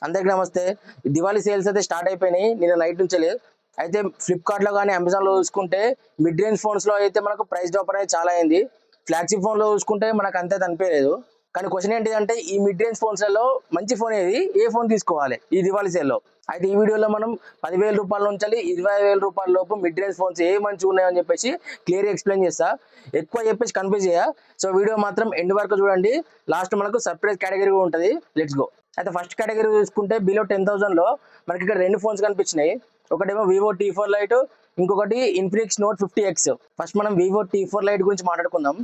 అందరికి నమస్తే. దివాళీ సేల్స్ అయితే స్టార్ట్ అయిపోయినాయి నిన్న నైట్ నుంచి. అయితే ఫ్లిప్కార్ట్ లో కానీ అమెజాన్ లో చూసుకుంటే మిడ్ రేంజ్ ఫోన్స్ లో అయితే మనకు ప్రైస్ డ్రాప్ అనేది చాలా అయింది. ఫ్లాగ్షిప్ ఫోన్ లో చూసుకుంటే మనకు అంతే అనిపించలేదు. కానీ క్వశ్చన్ ఏంటిదంటే ఈ మిడ్ రేంజ్ ఫోన్స్ లలో మంచి ఫోన్ ఏది, ఏ ఫోన్ తీసుకోవాలి ఈ దివాళీ సేల్ లో? అయితే ఈ వీడియోలో మనం 10,000 రూపాయల నుంచి 20,000 రూపాయల లోపు మిడ్ రేంజ్ ఫోన్స్ ఏ మంచిగా ఉన్నాయని చెప్పేసి క్లియర్ ఎక్స్ప్లెయిన్ చేస్తా. ఎక్కువ చెప్పేసి కన్ఫ్యూజ్ చేయ. సో వీడియో మాత్రం ఎండ్ వరకు చూడండి. లాస్ట్ మనకు సర్ప్రైజ్ కేటగిరీ ఉంటుంది. Let's go. అయితే ఫస్ట్ కేటగిరీ చూసుకుంటే బిలో 10,000 లో మనకి ఇక్కడ రెండు ఫోన్స్ కనిపించినాయి. ఒకటేమో వివో T4 లైట్, ఇంకొకటి ఇన్ఫినిక్స్ నోట్ 50X. ఫస్ట్ మనం వివో T4 లైట్ గురించి మాట్లాడుకుందాం.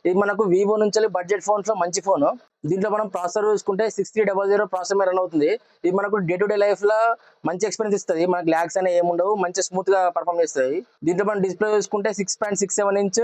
ఇది మనకు వివో నుంచి బడ్జెట్ ఫోన్స్ లో మంచి ఫోన్. దీంట్లో మనం ప్రాసెసర్ చూసుకుంటే 6300 ప్రాసెసర్ రన్ అవుతుంది. ఇది మనకు డే టు డే లైఫ్ లో మంచి ఎక్స్పీరియన్స్ ఇస్తుంది. మనకు ల్యాగ్స్ అనేవి ఏముండవు, మంచి స్మూత్ గా పర్ఫామ్ చేస్తుంది. దీంట్లో మనం డిస్ప్లే చూసుకుంటే 6.67 inch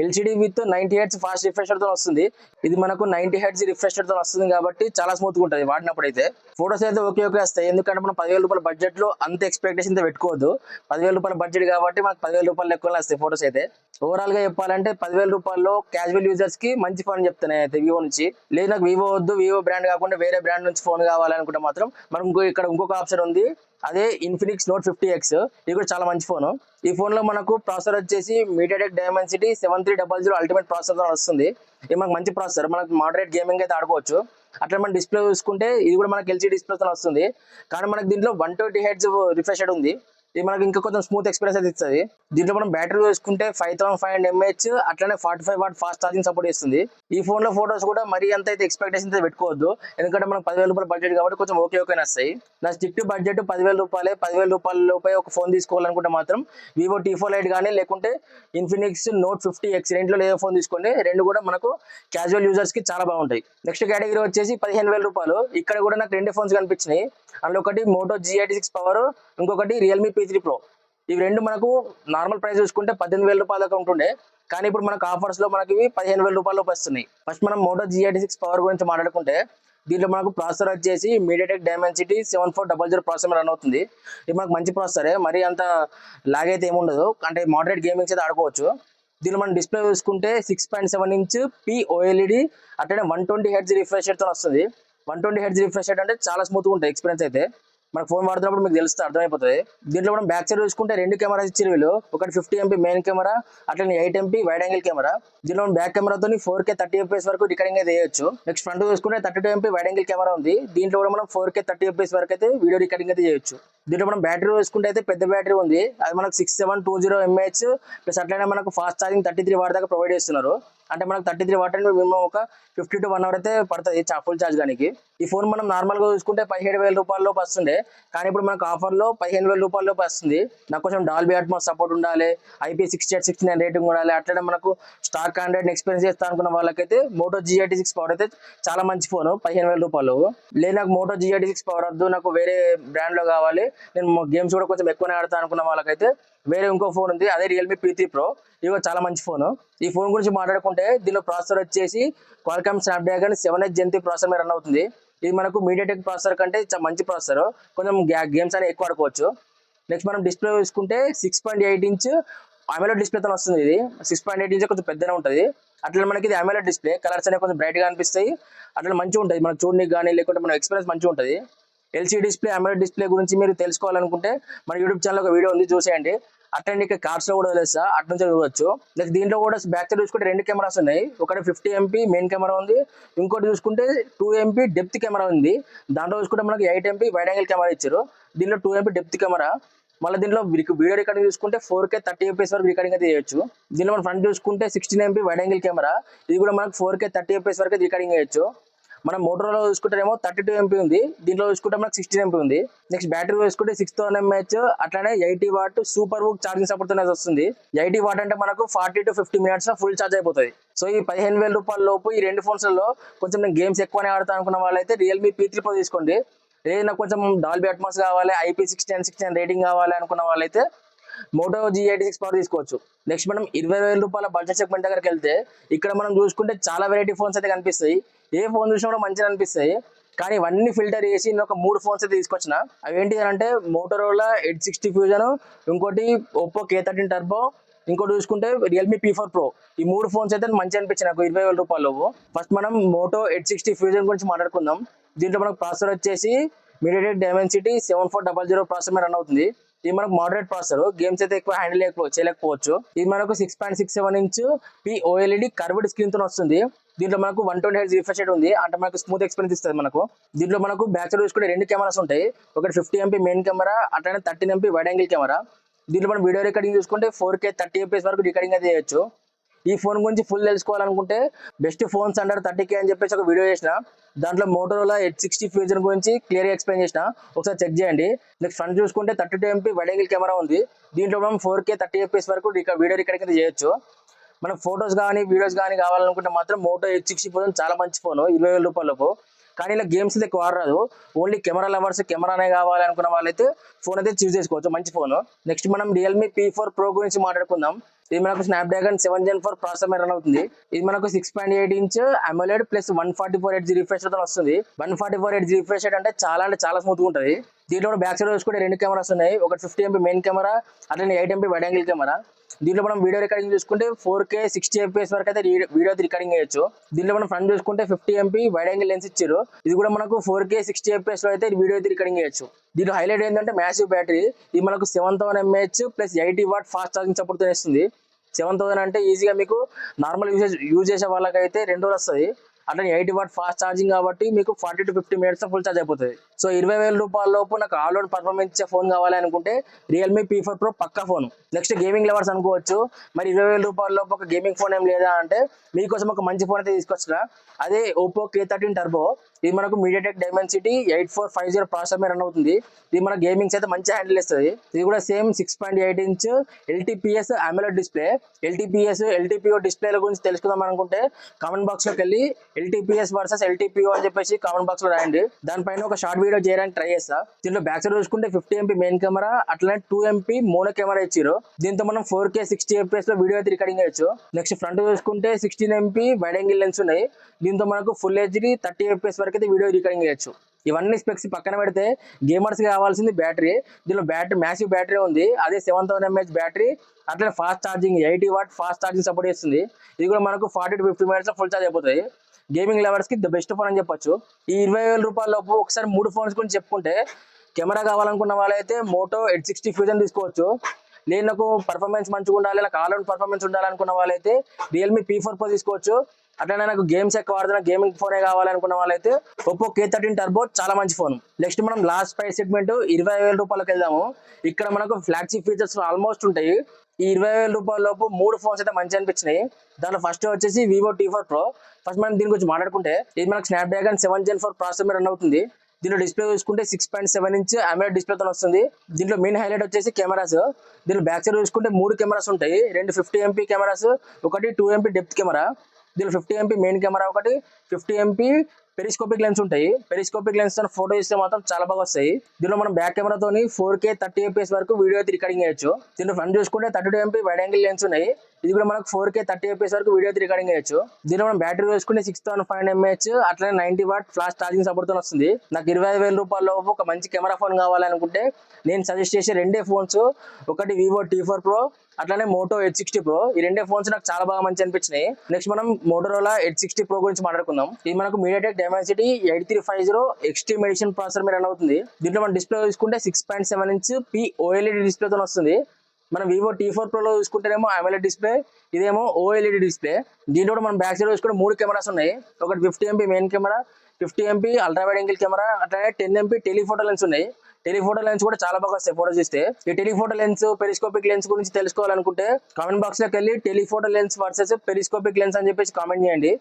LCD with 90 hertz fast refresher తో వస్తుంది. ఇది మనకు 90 హెర్ట్జ్ రిఫ్రెషర్ తో వస్తుంది కాబట్టి చాలా స్మూత్ గా ఉంటుంది వాడినప్పుడు. అయితే ఫోటోస్ అయితే ఓకే వస్తాయి. ఎందుకంటే మనం 10,000 రూపాయల బడ్జెట్ లో అంత ఎక్స్పెక్టేషన్ పెట్టుకోవద్దు. 10,000 రూపాయల బడ్జెట్ కాబట్టి మనకు 10,000 రూపాయలు ఎక్కువ వస్తాయి ఫోటోస్ అయితే. ఓవరాల్ గా చెప్పాలంటే 10,000 రూపాయల్లో క్యాజువల్ యూజర్స్ కి మంచి ఫోన్ చెప్తాను అయితే వివో నుంచి. లేదు నాకు వివో వద్దు, వివో బ్రాండ్ కాకుండా వేరే బ్రాండ్ నుంచి ఫోన్ కావాలనుకుంటే మాత్రం మనకు ఇక్కడ ఇంకొక ఆప్షన్ ఉంది. అదే ఇన్ఫినిక్స్ నోట్ 50X. ఇది కూడా చాలా మంచి ఫోన్. ఈ ఫోన్ లో మనకు ప్రాసెసర్ వచ్చేసి మీడియాటెక్ డైమెన్సిటీ 7300 అల్టిమేట్ ప్రాసెసర్ వస్తుంది. ఇది మనకు మంచి ప్రాసెసర్, మనకు మోడరేట్ గేమింగ్ అయితే ఆడుకోవచ్చు. అట్లా మన డిస్ప్లే చూసుకుంటే ఇది కూడా మనకి LCD డిస్ప్లే తో వస్తుంది. కానీ మనకి దీంట్లో 120 హెర్ట్జ్ రిఫ్రెష్ ఉంది. ఇది మనకి ఇంకా కొంచెం స్మూత్ ఎక్స్పీరియన్స్ అయితే ఇస్తుంది. దీంట్లో మనం బ్యాటరీ చూసుకుంటే 5500 mAh, అట్లనే 45 వాట్ ఫాస్ట్ ఛార్జింగ్ సపోర్ట్ చేస్తుంది. ఈ ఫోన్ లో ఫోటోస్ కూడా మరీ అంత అయితే ఎక్స్పెక్టేషన్ అయితే పెట్టుకోవద్దు. ఎందుకంటే మనకు 10,000 రూపాయల బడ్జెట్ కాబట్టి కొంచెం ఓకే వస్తాయి. నా స్ట్రిక్ట్ బడ్జెట్ 10,000 రూపాయలే. 10,000 రూపాయల లోపే ఒక ఫోన్ తీసుకోవాలనుకుంటే మాత్రం వివో T4 లైట్ కానీ లేకుంటే ఇన్ఫినిక్స్ నోట్ 50X రెండులో ఏదో ఫోన్ తీసుకోండి. రెండు కూడా మనకు క్యాజువల్ యూజర్స్ కి చాలా బాగుంటాయి. నెక్స్ట్ కేటగిరీ వచ్చేసి 15,000 రూపాయలు. ఇక్కడ కూడా నాకు రెండు ఫోన్స్ కనిపించినాయి. అందులో ఒకటి మోటో G86 పవర్, ఇంకొకటి రియల్మీ P3 Pro. ఇవి రెండు మనకు నార్మల్ ప్రైస్ చూసుకుంటే 18,000 రూపాయల దాకా ఉంటుండే. కానీ ఇప్పుడు మనకు ఆఫర్స్ లో మనకి ఇవి 15,000 రూపాయల వస్తున్నాయి. ఫస్ట్ మనం మోటో G86 పవర్ గురించి మాట్లాడుకుంటే దీంట్లో మనకు ప్రాసెసర్ వచ్చేసి మీడియాటెక్ డైమెన్సిటీ 7400 ప్రాసెసర్ రన్ అవుతుంది. ఇది మనకు మంచి ప్రాసెసరే, మరి అంత లాగ్ అయితే ఏముండదు. అంటే మోడరేట్ గేమింగ్స్ అయితే ఆడుకోవచ్చు. దీనిలో మనం డిస్ప్లే చూసుకుంటే 6.7 ఇంచ్ POLED, అట్లనే 120 హెర్ట్జ్ రిఫ్రెషర్ తో వస్తుంది. 120 హెర్ట్జ్ రిఫ్రెషర్ అంటే చాలా స్మూత్ గా ఉంటుంది ఎక్స్పీరియన్స్ అయితే. మన ఫోన్ వాడుతున్నప్పుడు మీకు తెలుస్తుంది, అర్థమైపోతుంది. దీంట్లో మనం బ్యాక్ సైడ్ చూసుకుంటే రెండు కెమెరాస్ ఇచ్చారు వీళ్ళు. ఒకటి 50 MP మెయిన్ కెమెరా, అట్లనే 8 MP వైడ్ యాంగిల్ కెమెరా. దీంట్లో మనం బ్యాక్ కెమెరాతో 4K 30 FPS వరకు రికార్డింగ్ అయితే చేయొచ్చు. నెక్స్ట్ ఫ్రంట్ చూసుకుంటే 32 MP వైడ్ యాంగిల్ కెమెరా ఉంది. దీంట్లో కూడా మనం 4K 30 FPS వరకు అయితే వీడియో రికార్డింగ్ అయితే చేయొచ్చు. దీంట్లో మనం బ్యాటరీ చూసుకుంటే అయితే పెద్ద బ్యాటరీ ఉంది. అది మనకు 6720 mAh ప్లస్ అట్లనే మనకు ఫాస్ట్ ఛార్జింగ్ 33 వాట్ దాకా ప్రొవైడ్ చేస్తున్నారు. అంటే మనకు 33 వాట్ అంటే మినిమం ఒక 50 to 1 అవర్ అయితే పడుతుంది ఫుల్ ఛార్జ్ కానీ. ఈ ఫోన్ మనం నార్మల్ గా చూసుకుంటే 17,000 రూపాయల లోపు వస్తుండే. కానీ ఇప్పుడు మనకు ఆఫర్ లో 15,000 రూపాయల లోపు వస్తుంది. నాకు కొంచెం డాల్బీ అట్మాస్ సపోర్ట్ ఉండాలి, IP6869 రేటింగ్ ఉండాలి, అట్లనే మనకు స్టాక్ ఆండ్రాయిడ్ ఎక్స్పీరియన్స్ చేస్తా అనుకున్న వాళ్ళకైతే మోటో G86 పవర్ అయితే చాలా మంచి ఫోన్ 15,000 రూపాయలు. లేదు నాకు మోటో G86 పవర్ వద్దు, నాకు వేరే బ్రాండ్ లో కావాలి, నేను గేమ్స్ కూడా కొంచెం ఎక్కువనే ఆడతా అనుకున్న వాళ్ళకైతే వేరే ఇంకో ఫోన్ ఉంది, అదే రియల్మీ P3 Pro. ఇది కూడా చాలా మంచి ఫోన్. ఈ ఫోన్ గురించి మాట్లాడుకుంటే దీనిలో ప్రాసెసర్ వచ్చేసి Qualcomm Snapdragon 7H Gen 3 processor మీద రన్ అవుతుంది. ఇది మనకు మీడియాటెక్ ప్రాసెసర్ కంటే చాలా మంచి ప్రాసెసర్, కొంచెం గేమ్స్ అనేవి ఎక్కువ ఆడుకోవచ్చు. నెక్స్ట్ మనం డిస్ప్లే చూసుకుంటే 6.8 ఇంచ్ AMOLED డిస్ప్లే తో వస్తుంది. ఇది 6.8 ఇంచ్ కొంచెం పెద్దనే ఉంటుంది. అట్లా మనకి ఇది AMOLED డిస్ప్లే, కలర్స్ అనేవి కొంచెం బ్రైట్ గా అనిపిస్తాయి. అట్లా మంచిగా ఉంటుంది మనకు చూడడానికి కానీ, లేకుంటే మన ఎక్స్పీరియన్స్ మంచిగా ఉంటుంది. LCD డిస్ప్లే AMOLED డిస్ప్లే గురించి మీరు తెలుసుకోవాలనుకుంటే మన యూట్యూబ్ ఛానల్ ఒక వీడియో ఉంది, చూసేయండి. అట్లనే ఇక్కడ కార్డ్స్ లో కూడా తెలుస్తా, అటు నుంచి చూడవచ్చు. నెక్స్ట్ దీంట్లో కూడా బ్యాక్ సైడ్ చూసుకుంటే రెండు కెమెరాస్ ఉన్నాయి. ఒకటి 50 MP మెయిన్ కెమెరా ఉంది, ఇంకోటి చూసుకుంటే 2 MP డెప్త్ కెమెరా ఉంది. దాంట్లో చూసుకుంటే మనకి 8 MP వైడ్ యాంగిల్ కెమెరా ఇచ్చారు. దీంట్లో 2 MP డెప్త్ కెమెరా. మళ్ళీ దీంట్లో వీడియో రికార్డింగ్ చూసుకుంటే 4K 30 FPS వరకు రికార్డింగ్ అయితే చేయొచ్చు. దీనిలో మనం ఫ్రంట్ చూసుకుంటే 16 MP వైడ్ యాంగిల్ కెమెరా. ఇది కూడా మనకు 4K 30 FPS వరకు రికార్డింగ్ చేయొచ్చు. మనం మోటోలో చూసుకుంటేమో 32 MP ఉంది. దీంట్లో చూసుకుంటే మనకు 16 MP ఉంది. నెక్స్ట్ బ్యాటరీ చూసుకుంటే 6000 mAh, అట్లానే 80 what super book charging support అనేది వస్తుంది. 80 వాట్ అంటే మనకు 40 to 50 minutes లో ఫుల్ ఛార్జ్ అయిపోతుంది. సో ఈ 15,000 రూపాయల లోపు ఈ రెండు ఫోన్స్ లలో కొంచెం నేను గేమ్స్ ఎక్కువనే ఆడతా అనుకున్న వాళ్ళైతే రియల్మీ P3 Pro తీసుకోండి. ఏదైనా కొంచెం డాల్బీ అట్మాస్ కావాలి, IP6869 రేటింగ్ కావాలి అనుకున్న వాళ్ళైతే మోటో G86 పవర్ తీసుకోవచ్చు. నెక్స్ట్ మనం 20,000 రూపాయల బడ్జెట్ సెగ్మెంట్ దగ్గరికి వెళ్తే ఇక్కడ మనం చూసుకుంటే చాలా వెరైటీ ఫోన్స్ అయితే కనిపిస్తాయి. ఏ ఫోన్ చూసినా కూడా మంచిగా అనిపిస్తాయి. కానీ ఇవన్నీ ఫిల్టర్ చేసి నేను ఒక 3 ఫోన్స్ అయితే తీసుకొచ్చిన. అవి ఏంటి అంటే మోటోరోలా Edge 60 Fusion, ఇంకోటి Oppo K13 Turbo, ఇంకోటి చూసుకుంటే రియల్మీ P4 Pro. ఈ 3 ఫోన్స్ అయితే మంచిగా అనిపించాయి నాకు 20,000 రూపాయలు. ఫస్ట్ మనం మోటో Edge 60 Fusion గురించి మాట్లాడుకుందాం. దీంట్లో మనకు ప్రాసెసర్ వచ్చేసి మీడియాటెక్ డైమెన్సిటీ 7400 ప్రాసెసర్ మీద రన్ అవుతుంది. ఇది మనకు మోడరేట్ ప్రాసెసర్, గేమ్స్ అయితే ఎక్కువ హ్యాండిల్ చేయలేకపోవచ్చు. ఇది మనకు 6.67 ఇంచ్ POLED కర్వ్డ్ స్క్రీన్ తో వస్తుంది. దీంట్లో మనకు 120 Hz రిఫ్రెష్ రేట్ ఉంది, అంటే మనకు స్మూత్ ఎక్స్పీరియన్స్ ఇస్తుంది. మనకు దీంట్లో మనకు బ్యాక్ సైడ్ చూసుకుంటే 2 కెమెరాస్ ఉంటాయి, ఒకటి 50 MP మెయిన్ కెమెరా, అట్లనే 13 MP వైడ్ యాంగిల్ కెమెరా. దీంట్లో మనం వీడియో రికార్డింగ్ చూసుకుంటే 4K 30 FPS వరకు రికార్డింగ్ అయితే చేయొచ్చు. ఈ ఫోన్ గురించి ఫుల్ తెలుసుకోవాలనుకుంటే బెస్ట్ ఫోన్స్ అండర్ 30K అని చెప్పేసి ఒక వీడియో చేసిన, దాంట్లో మోటోరోలా H60 ఫ్యూజన్ గురించి క్లియర్గా ఎక్స్ప్లెయిన్ చేసిన, ఒకసారి చెక్ చేయండి. నెక్స్ట్ ఫ్రంట్ చూసుకుంటే 32 MP వైడ్ యాంగిల్ కెమెరా ఉంది. దీంట్లో మనం 4K 30 FPS వరకు వీడియో రికార్డింగ్ అయితే చేయొచ్చు. మనం ఫొటోస్ కానీ వీడియోస్ కానీ కావాలనుకుంటే మాత్రం మోటో H60 ఫోన్ చాలా మంచి ఫోన్, 20,000 రూపాయలకు. కానీ ఇలా గేమ్స్ అయితే ఎక్కువ రాదు, ఓన్లీ కెమెరా లవర్స్ కెమెరానే కావాలి అనుకున్న వాళ్ళైతే ఫోన్ అయితే చూస్ చేసుకోవచ్చు, మంచి ఫోన్. నెక్స్ట్ మనం Realme P4 Pro గురించి మాట్లాడుకుందాం. ఇది మనకు స్నాప్డ్రాగన్ 7 Gen 4 ప్రాసెసర్ మీద రన్ అవుతుంది. ఇది మనకు 6.8 inch AMOLED plus 144 Hz refresh rate వస్తుంది. 144 Hz రిఫ్రెష్ రేట్ అంటే చాలా స్మూత్ గా ఉంటుంది. దీంట్లో బ్యాక్ సైడ్ చూసుకుంటే 2 కెమెరాస్ ఉన్నాయి, ఒకటి 50 MP మెయిన్ కెమెరా, అట్లనే 8 MP వైడ్ యాంగిల్ కెమెరా. దీంట్లో మనం వీడియో రికార్డింగ్ చూసుకుంటే 4K 60 FPS వరకు అయితే వీడియో రికార్డింగ్ చేయొచ్చు. దీంట్లో మనం ఫ్రంట్ చూసుకుంటే 50 MP వైడ్ యాంగిల్ లెన్స్ ఇచ్చారు, ఇది కూడా మనకు 4K 60 FPS లో అయితే వీడియో రికార్డింగ్ చేయొచ్చు. దీంట్లో హైలైట్ ఏంటంటే మ్యాసివ్ బ్యాటరీ, ఇది మనకు 7000 mAh plus 80 watt fast charging support తో ఇస్తుంది. 7000 అంటే ఈజీగా మీకు నార్మల్ యూజ్ చేసే వాళ్ళకైతే 2 రోజులు వస్తుంది. అట్లా 80 వాట్ ఫాస్ట్ ఛార్జింగ్ కాబట్టి మీకు 40 to 50 minutes ఫుల్ ఛార్జ్ అయిపోతుంది. సో 20,000 రూపాయల లోపు నాకు ఆల్ రౌండ్ పర్ఫార్మెన్స్ ఇచ్చే ఫోన్ కావాలి అనుకుంటే Realme P4 Pro పక్కా ఫోన్. నెక్స్ట్ గేమింగ్ లవర్స్ అనుకోవచ్చు, మరి 20,000 రూపాయల లోపు ఒక గేమింగ్ ఫోన్ ఏం లేదా అంటే మీకోసం ఒక మంచి ఫోన్ అయితే తీసుకొచ్చిన, అదే Oppo K13 Turbo. ఇది మనకు MediaTek Dimensity 8450 ప్రాసెసర్ మీద రన్ అవుతుంది. ఇది మన గేమింగ్స్ అయితే మంచి హ్యాండిల్ ఇస్తుంది. ఇది కూడా same 6.8 inch LTPS AMOLED display. LTPO డిస్ప్లేల గురించి తెలుసుకుందాం అనుకుంటే కామెంట్ బాక్స్ లోకి వెళ్ళి LTPS వర్సెస్ LTPO అని చెప్పేసి కామెంట్ బాక్స్ లో రాయండి, దానిపైన ఒక షార్ట్ వీడియో చేయడానికి ట్రై చేస్తా. దీంట్లో బ్యాక్ సైడ్ చూసుకుంటే 50 MP మెయిన్ కెమెరా, అట్లనే 2 MP మోనో కెమెరా ఇచ్చారు. దీంతో మనం 4K 60 FPS లో వీడియో అయితే రికార్డింగ్ చేయొచ్చు. నెక్స్ట్ ఫ్రంట్ చూసుకుంటే 16 MP వైడ్ యాంగిల్ లెన్స్ ఉన్నాయి. దీంతో మనకు ఫుల్ HD 30 FPS వరకు అయితే వీడియో రికార్డింగ్ చేయొచ్చు. ఇవన్నీ స్పెక్స్ పక్కన పెడితే గేమర్స్ కావాల్సింది బ్యాటరీ. దీనిలో బ్యాటరీ మ్యాసివ్ బ్యాటరీ ఉంది, అదే 7000 mAh బ్యాటరీ, అట్లనే fast charging 80 watt fast charging support చేస్తుంది. ఇది కూడా మనకు 40 to 50 minutes లో ఫుల్ ఛార్జ్ అయిపోతుంది. గేమింగ్ లవర్స్ కి ద బెస్ట్ ఫోన్ అని చెప్పొచ్చు. ఈ 20,000 రూపాయల లోపు ఒకసారి 3 ఫోన్స్ గురించి చెప్పుకుంటే, కెమెరా కావాలనుకున్న వాళ్ళైతే మోటో H60 ఫ్యూజన్ తీసుకోవచ్చు. లేదు నాకు పర్ఫార్మెన్స్ మంచిగా ఉండాలి, నాకు ఆల్ రౌండ్ పర్ఫార్మెన్స్ ఉండాలనుకున్న వాళ్ళైతే Realme P4 Pro తీసుకోవచ్చు. అట్లనే నాకు గేమ్స్ ఎక్కువ ఆడుతున్న గేమింగ్ ఫోనే కావాలనుకున్న వాళ్ళైతే Oppo K13 Turbo చాలా మంచి ఫోన్. నెక్స్ట్ మనం లాస్ట్ ప్రైస్ సెగ్మెంట్ 20,000 రూపాయలకు వెళ్దాము. ఇక్కడ మనకు ఫ్లాగ్షిప్ ఫీచర్స్ ఆల్మోస్ట్ ఉంటాయి. ఈ 20,000 రూపాయల లోపు 3 ఫోన్స్ అయితే మంచి అనిపించినాయి. దాంట్లో ఫస్ట్ వచ్చేసి Vivo T4 Pro. ఫస్ట్ మనం దీని గురించి మాట్లాడుకుంటే, ఇది మనకు స్నాప్డ్రాగన్ 7 Gen 4 ప్రాసెసర్ మీద రన్ అవుతుంది. దీంట్లో డిస్ప్లే చూసుకుంటే 6.7 ఇంచ్ AMOLED డిస్ప్లేతో వస్తుంది. దీంట్లో మెయిన్ హైలైట్ వచ్చేసి కెమెరాస్. దీంట్లో బ్యాక్ సైడ్ చూసుకుంటే 3 కెమెరాస్ ఉంటాయి, 2 50 MP కెమెరాస్, ఒకటి 2 MP డెప్త్ కెమెరా. దీంట్లో 50 MP మెయిన్ కెమెరా, ఒకటి 50 MP పెరిస్కోపిక్ లెన్స్ ఉంటాయి. పెరిస్కోపిక్ లెన్స్ తో ఫోటో ఇస్తే మాత్రం చాలా బాగా వస్తాయి. దీనిలో మనం బ్యాక్ కెమెరాతో 4K 30 FPS వరకు వీడియో అయితే రికార్డింగ్ చేయొచ్చు. దీంట్లో ఫ్రంట్ చూసుకుంటే 32 MP వైడ్ యాంగిల్ లెన్స్ ఉన్నాయి. ఇది కూడా మనకు 4K 30 FPS వరకు వీడియో అయితే రికార్డింగ్ చేయొచ్చు. దీనిలో మనం బ్యాటరీ చూసుకుంటే 6500 mAh, అట్లనే 90 వాట్ ఫ్లాష్ ఛార్జింగ్ సపోర్ట్ తో వస్తుంది. నాకు 25,000 రూపాయల లోపు ఒక మంచి కెమెరా ఫోన్ కావాలనుకుంటే నేను సజెస్ట్ చేసే 2 ఫోన్స్, ఒకటి Vivo T4 Pro, అట్లానే మోటో H60 Pro. ఈ 2 ఫోన్స్ నాకు చాలా బాగా మంచి అనిపించినాయి. నెక్స్ట్ మనం మోటోరోలా H60 Pro గురించి మాట్లాడుకుందాం. ఇది మనకు MediaTek Dimensity 8350 extreme edition processor మీద రన్ అవుతుంది. దీంట్లో మనం డిస్ప్లే చూసుకుంటే 6.7 ఇంచ్ POLED డిస్ప్లేతో వస్తుంది. మనం Vivo T4 Pro లో చూసుకుంటేనేమో AMOLED డిస్ప్లే, ఇదేమో OLED డిస్ప్లే. దీంట్లో కూడా మనం బ్యాక్ సైడ్ చూసుకుంటే 3 కెమెరాస్ ఉన్నాయి, ఒకటి 50 MP main camera, 50 MP ultra wide angle camera, అట్లానే 10 MP టెలిఫోటో లెన్స్ ఉన్నాయి. టెలిఫోటో లెన్స్ కూడా చాలా బాగా వస్తాయి ఫోటోస్ ఇస్తే. ఈ టెలిఫోటో లెన్స్ పెరిస్కోపిక్ లెన్స్ గురించి తెలుసుకోవాలనుకుంటే కామెంట్ బాక్స్ లోకి వెళ్ళి telephoto lens versus periscopic lens అని చెప్పేసి కామెంట్ చేయండి,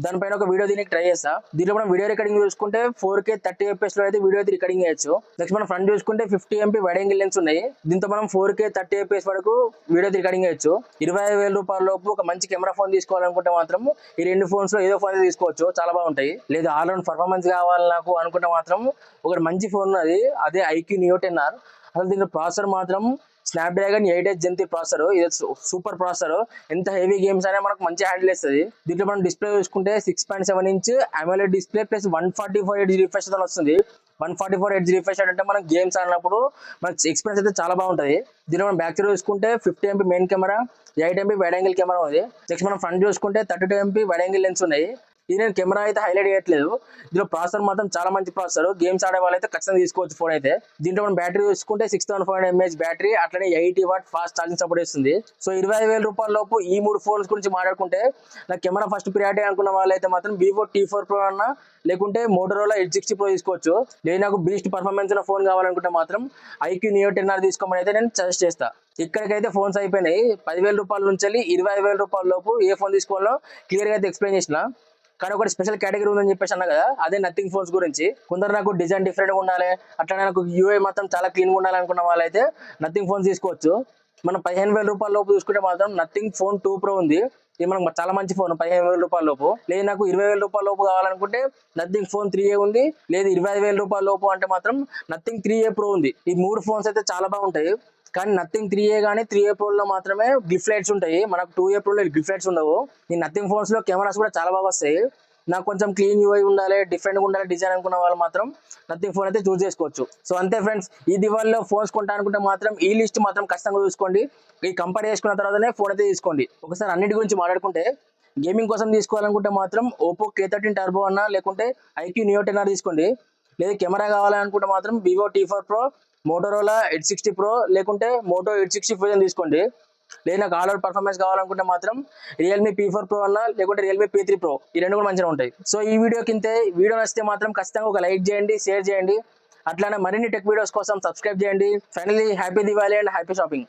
దానిపైన ఒక వీడియో దీనికి ట్రై చేస్తా. దీంట్లో మనం వీడియో రికార్డింగ్ చూసుకుంటే 4K 30 FPS లో అయితే వీడియో అయితే రికార్డింగ్ చేయొచ్చు. నెక్స్ట్ మనం ఫ్రంట్ చూసుకుంటే 50 MP వైడ్ యాంగిల్ లెన్స్ ఉన్నాయి. దీంతో మనం 4K 30 FPS వరకు వీడియో అయితే రికార్డింగ్ చేయొచ్చు. 25,000 రూపాయల లోపు ఒక మంచి కెమెరా ఫోన్ తీసుకోవాలనుకుంటే మాత్రం ఈ 2 ఫోన్స్ లో ఏదో ఫోన్ తీసుకోవచ్చు, చాలా బాగుంటాయి. లేదా ఆల్ రౌండ్ పర్ఫార్మెన్స్ కావాలి నాకు అనుకుంటే మాత్రం ఒకటి మంచి ఫోన్ ఉన్నది, అదే iQ Neo 10R. అసలు దీంట్లో ప్రాసెసర్ మాత్రం స్నాప్డ్రాగన్ 8H Gen 3 ప్రాసెసర్, ఇది సూపర్ ప్రాసెసర్. ఎంత హెవీ గేమ్స్ అయినా మనకు మంచి హ్యాండిల్ ఇస్తుంది. దీంట్లో మనం డిస్ప్లే చూసుకుంటే 6.7 inch AMOLED display plus 144 Hz refresh తో వస్తుంది. 144 Hz రిఫ్రెష్ అంటే మనం గేమ్స్ ఆడినప్పుడు మనకి ఎక్స్పీరియన్స్ అయితే చాలా బాగుంటుంది. దీనిలో మనం బ్యాక్ సైడ్ చూసుకుంటే 50 MP main camera, 8 MP wide angle camera ఉంది. నెక్స్ట్ మనం ఫ్రంట్ చూసుకుంటే 32 MP వైడ్ యాంగిల్ లెన్స్ ఉన్నాయి. ఇది నేను కెమెరా అయితే హైలైట్ చేయట్లేదు. దీనిలో ప్రాసెసర్ మాత్రం చాలా మంచి ప్రాసెసర్. గేమ్స్ ఆడే వాళ్ళైతే ఖచ్చితంగా తీసుకోవచ్చు ఫోన్ అయితే. దీంట్లో మనం బ్యాటరీ చూసుకుంటే 6500 mAh బ్యాటరీ, అట్లనే 80 వాట్ ఫాస్ట్ ఛార్జింగ్ సపోర్ట్ ఇస్తుంది. సో 25,000 రూపాయల లోపు ఈ 3 ఫోన్స్ గురించి మాట్లాడుకుంటే, నాకు కెమెరా ఫస్ట్ ప్రియారిటీ అనుకున్న వాళ్ళైతే మాత్రం Vivo T4 Pro అన్నా, లేకుంటే Motorola Edge 60 Pro తీసుకోవచ్చు. లేదు నాకు బీస్ట్ పర్ఫార్మెన్స్ ఉన్న ఫోన్ కావాలనుకుంటే మాత్రం IQ Neo 10R తీసుకోమని అయితే నేను సజెస్ట్ చేస్తా. ఇక్కడికైతే ఫోన్స్ అయిపోయినాయి. 10,000 రూపాయల నుంచి 25,000 రూపాయల లోపు ఏ ఫోన్ తీసుకోవాలో క్లియర్ గా అయితే ఎక్స్ప్లెయిన్ చేసిన. కానీ ఒకటి స్పెషల్ కేటగిరీ ఉందని చెప్పేసి అన్నా కదా, అదే నథింగ్ ఫోన్స్ గురించి. కొందరు నాకు డిజైన్ డిఫరెంట్ గా ఉండాలి, అట్లనే నాకు UI మాత్రం చాలా క్లీన్ గా ఉండాలి అనుకున్న వాళ్ళైతే నథింగ్ ఫోన్స్ తీసుకోవచ్చు. మనం 15,000 రూపాయల లోపు చూసుకుంటే మాత్రం నథింగ్ ఫోన్ 2 Pro ఉంది. ఇది మనకు చాలా మంచి ఫోన్ 15,000 రూపాయల లోపు. లేదు నాకు 20,000 రూపాయల లోపు కావాలనుకుంటే నథింగ్ ఫోన్ 3A ఉంది. లేదు 25,000 రూపాయల లోపు అంటే మాత్రం నథింగ్ 3A Pro ఉంది. ఈ 3 ఫోన్స్ అయితే చాలా బాగుంటాయి. కానీ నథింగ్ 3A కానీ 3A Pro లో మాత్రమే గ్లిఫ్ లైట్స్ ఉంటాయి. మనకు 2A Pro లో గ్లిఫ్ లైట్స్ ఉండవు. ఈ నథింగ్ ఫోన్స్ లో కెమెరాస్ కూడా చాలా బాగా వస్తాయి. నాకు కొంచెం క్లీన్ UI ఉండాలి, డిఫరెంట్ గా ఉండాలి డిజైన్ అనుకున్న వాళ్ళు మాత్రం నథింగ్ ఫోన్ అయితే చూస్ చేసుకోవచ్చు. సో అంతే ఫ్రెండ్స్, ఈ దివాళీలో ఫోన్స్ కొంటా అనుకుంటే మాత్రం ఈ లిస్ట్ మాత్రం ఖచ్చితంగా చూసుకోండి. ఈ కంపేర్ చేసుకున్న తర్వాతనే ఫోన్ అయితే తీసుకోండి. ఒకసారి అన్నిటి గురించి మాట్లాడుకుంటే, గేమింగ్ కోసం తీసుకోవాలనుకుంటే మాత్రం Oppo K13 Turbo అన్నా, లేకుంటే IQ Neo 10R తీసుకోండి. లేదు కెమెరా కావాలనుకుంటే మాత్రం Vivo T4 Pro, Motorola Edge 60 Pro, లేకుంటే Moto Edge 60 Fusion తీసుకోండి. లేదు నాకు ఆల్ అవుట్ పర్ఫార్మెన్స్ కావాలనుకుంటే మాత్రం Realme P4 Pro అన్నా, లేకుంటే Realme P3 Pro, ఈ రెండు కూడా మంచిగా ఉంటాయి. సో ఈ వీడియో కింద వీడియో నచ్చితే మాత్రం ఖచ్చితంగా ఒక లైక్ చేయండి, షేర్ చేయండి. అట్లానే మరిన్ని టెక్ వీడియోస్ కోసం సబ్స్క్రైబ్ చేయండి. Finally happy Diwali and happy shopping.